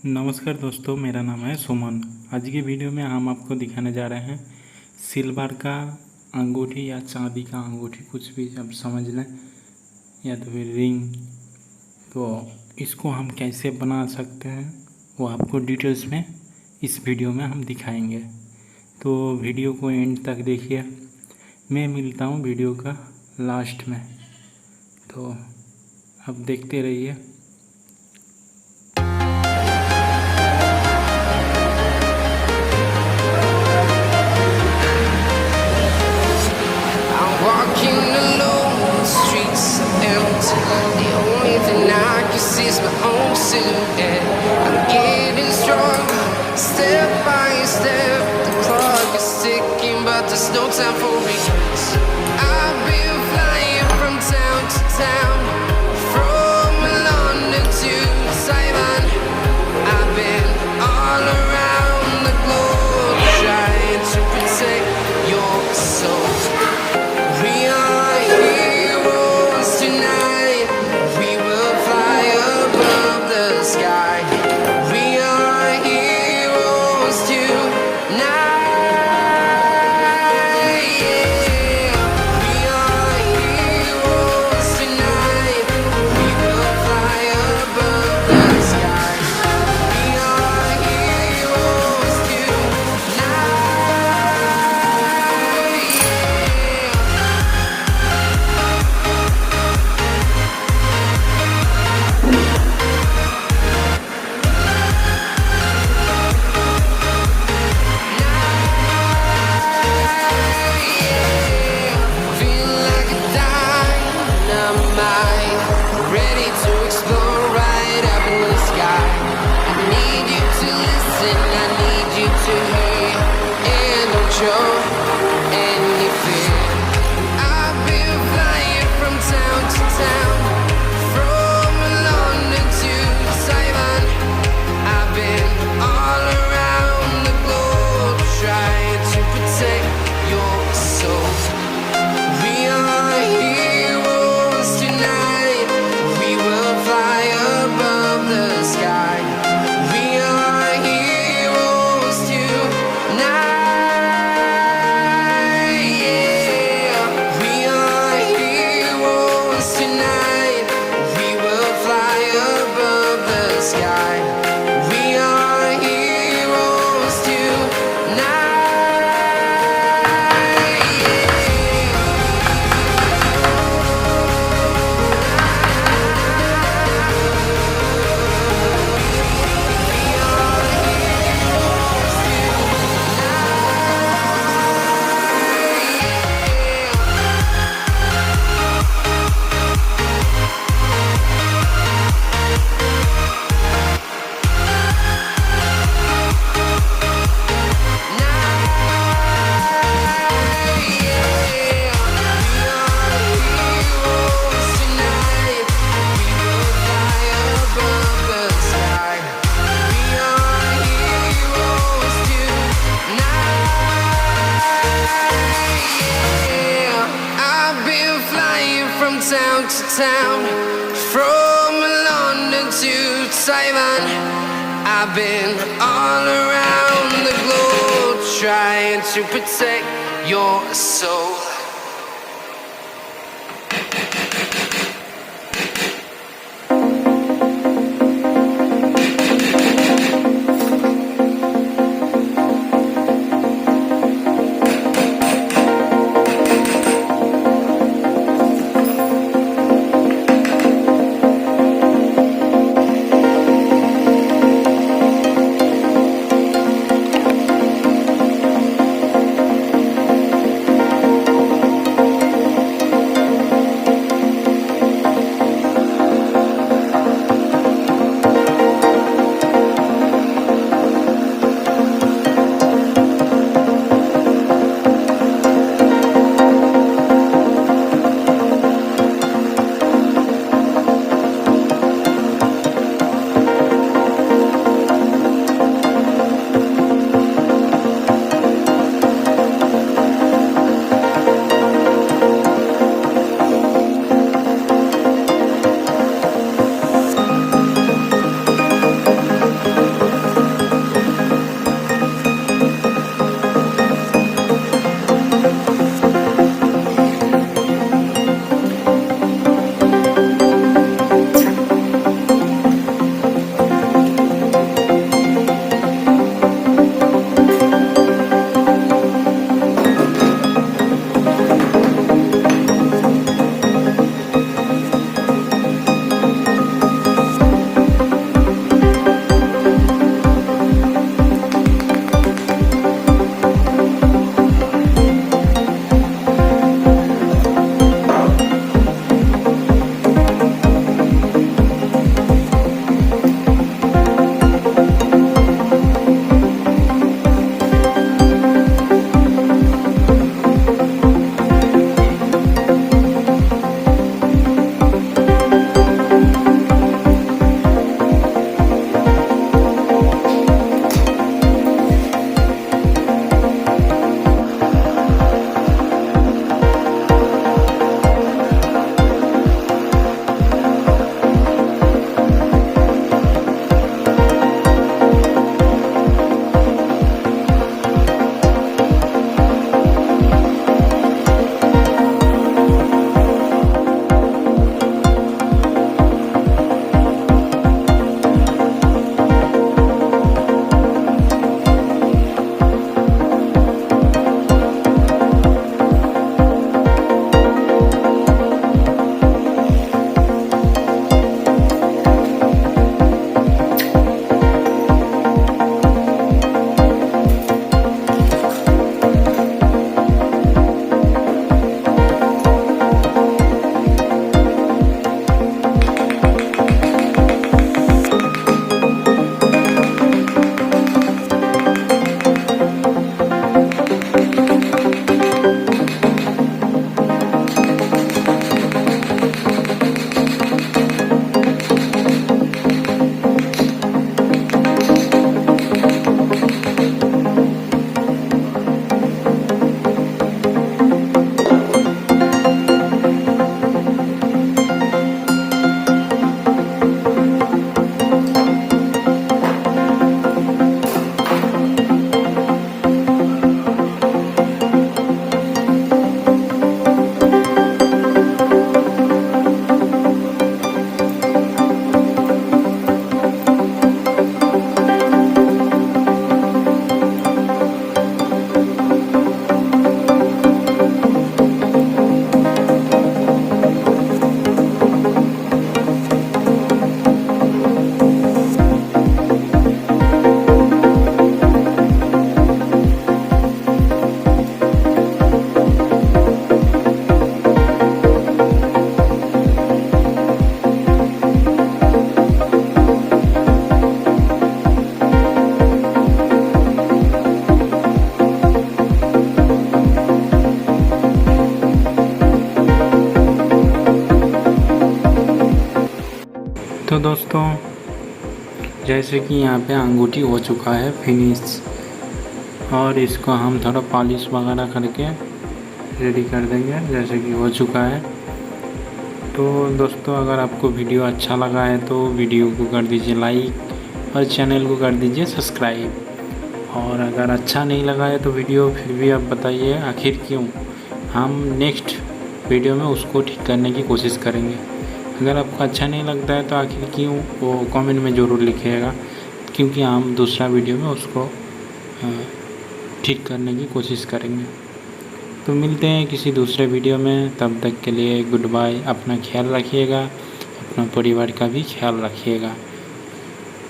नमस्कार दोस्तों, मेरा नाम है सुमन। आज की वीडियो में हम आपको दिखाने जा रहे हैं सिल्वर का अंगूठी या चांदी का अंगूठी, कुछ भी आप समझ लें, या तो फिर रिंग। तो इसको हम कैसे बना सकते हैं वो आपको डिटेल्स में इस वीडियो में हम दिखाएंगे। तो वीडियो को एंड तक देखिए। मैं मिलता हूँ वीडियो का लास्ट में, तो आप देखते रहिए। The only thing I can see is my own silhouette. I'm getting stronger, step by step. The clock is ticking, but there's no time for regrets. I've been flying from town to town, from London to Taiwan. I've been all around the globe, trying to protect your soul. We are heroes tonight. We will fly above the sky. We are heroes tonight. Yeah. We are heroes tonight. We will fly above the sky. We are heroes tonight. Feel like a dynamite, ready to explode right up in the sky. I need you to listen, I need you to hear, and don't show any fear. I've been flying from town to town, from London to Taiwan. I've been all around the globe, trying to protect your soul. We are heroes tonight. We will fly above the sky. We are heroes tonight. Yeah. We are heroes tonight. We will fly above the sky. We are heroes tonight. Town to town, from London to Taiwan. I've been all around the globe, trying to protect your soul. तो दोस्तों जैसे कि यहाँ पे अंगूठी हो चुका है फिनिश, और इसको हम थोड़ा पॉलिश वगैरह करके रेडी कर देंगे जैसे कि हो चुका है। तो दोस्तों अगर आपको वीडियो अच्छा लगा है तो वीडियो को कर दीजिए लाइक और चैनल को कर दीजिए सब्सक्राइब। और अगर अच्छा नहीं लगा है तो वीडियो फिर भी आप बताइए आखिर क्यों, हम नेक्स्ट वीडियो में उसको ठीक करने की कोशिश करेंगे। अगर आपको अच्छा नहीं लगता है तो आखिर क्यों वो कमेंट में ज़रूर लिखिएगा, क्योंकि हम दूसरा वीडियो में उसको ठीक करने की कोशिश करेंगे। तो मिलते हैं किसी दूसरे वीडियो में, तब तक के लिए गुड बाय। अपना ख्याल रखिएगा, अपना परिवार का भी ख्याल रखिएगा।